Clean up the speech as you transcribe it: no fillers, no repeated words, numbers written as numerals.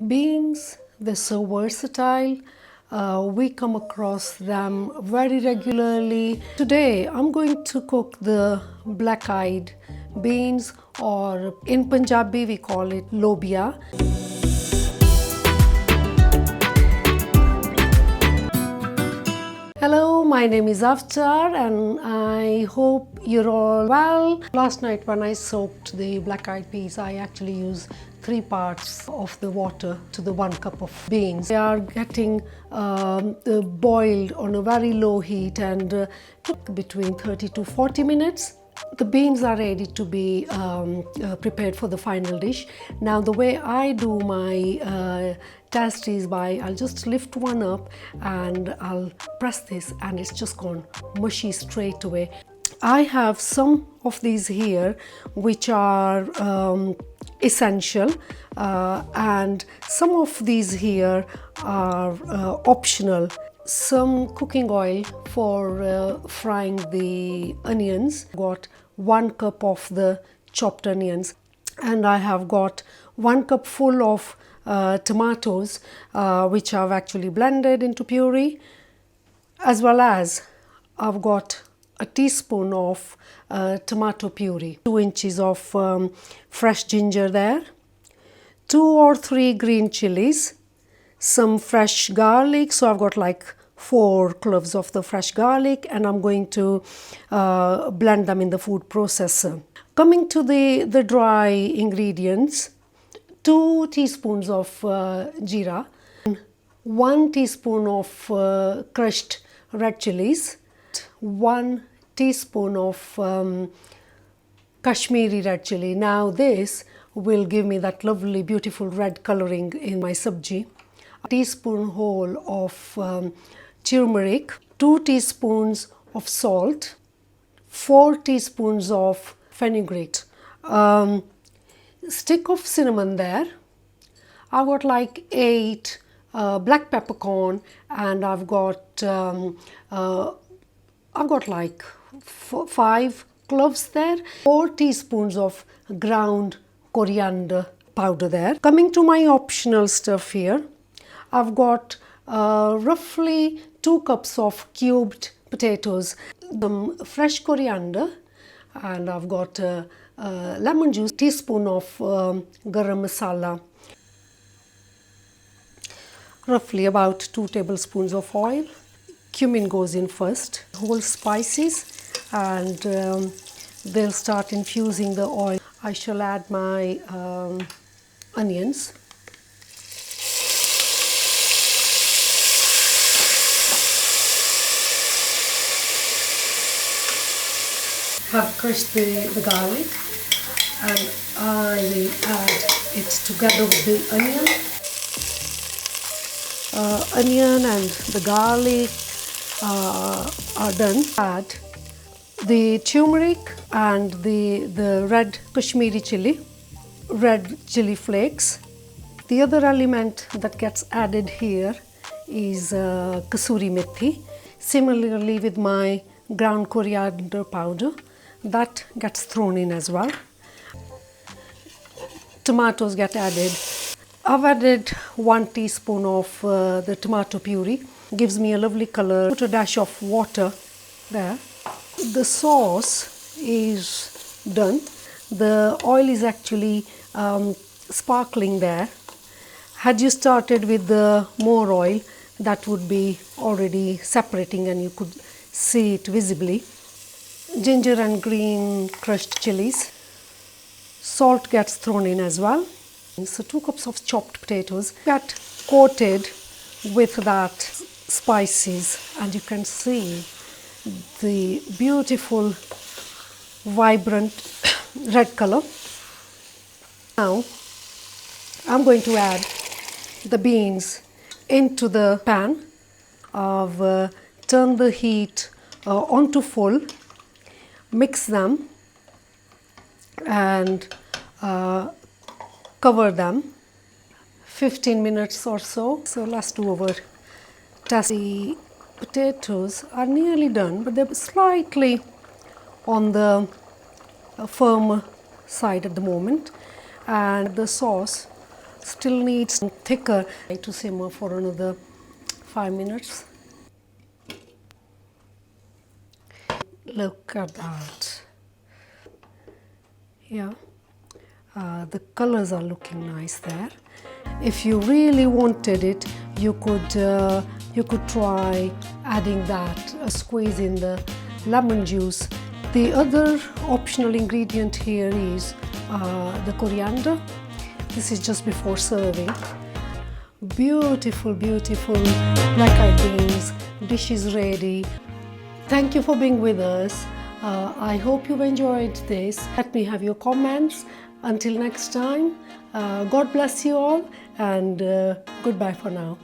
Beans, they're so versatile. We come across them very regularly. Today, I'm going to cook the black-eyed beans, or in Punjabi we call it lobia. Hello, my name is Avtaar and I hope you're all well. Last night when I soaked the black-eyed peas, I actually used 3 parts of the water to the 1 cup of beans. They are getting boiled on a very low heat and took between 30 to 40 minutes. The beans are ready to be prepared for the final dish. Now the way I do my test is I'll just lift one up and I'll press this and it's just gone mushy straight away. I have some of these here which are essential and some of these here are optional. Some cooking oil for frying the onions. Got 1 cup of the chopped onions, and I have got 1 cup full of tomatoes which I've actually blended into puree, as well as I've got a teaspoon of tomato puree, 2 inches of fresh ginger there, 2 or 3 green chilies, some fresh garlic, so I've got like 4 cloves of the fresh garlic, and I'm going to blend them in the food processor. Coming to the dry ingredients, 2 teaspoons of jeera, 1 teaspoon of crushed red chilies, 1 teaspoon of Kashmiri red chili. Now this will give me that lovely beautiful red colouring in my sabji. A teaspoon whole of turmeric, 2 teaspoons of salt, 4 teaspoons of fenugreek, stick of cinnamon there. I've got like 8 black peppercorn, and I've got like 5 cloves there, 4 teaspoons of ground coriander powder there. Coming to my optional stuff here, I've got roughly 2 cups of cubed potatoes, some fresh coriander, and I've got lemon juice, teaspoon of garam masala, roughly about 2 tablespoons of oil. Cumin goes in first, whole spices, and they'll start infusing the oil. I shall add my onions. Have crushed the garlic, and I will add it together with the onion. Onion and the garlic are done. Add the turmeric and the red Kashmiri chili, red chili flakes. The other element that gets added here is kasuri methi. Similarly with my ground coriander powder, that gets thrown in as well. Tomatoes get added. I've added 1 teaspoon of the tomato puree. Gives me a lovely color. Put a dash of water there. The sauce is done. The oil is actually sparkling there. Had you started with the more oil, that would be already separating and you could see it visibly. Ginger and green crushed chilies. Salt gets thrown in as well. So 2 cups of chopped potatoes get coated with that spices, and you can see the beautiful vibrant red color. Now I'm going to add the beans into the pan. I've turned the heat onto full, mix them and cover them 15 minutes or so. So let's do our test. The potatoes are nearly done, but they're slightly on the firm side at the moment, and the sauce still needs thicker to simmer for another 5 minutes. Look at that. Yeah, the colors are looking nice there. If you really wanted it, you could try adding that, squeeze in the lemon juice. The other optional ingredient here is the coriander. This is just before serving. Beautiful, beautiful black-eyed beans. Dish is ready. Thank you for being with us. I hope you've enjoyed this. Let me have your comments. Until next time, God bless you all, and goodbye for now.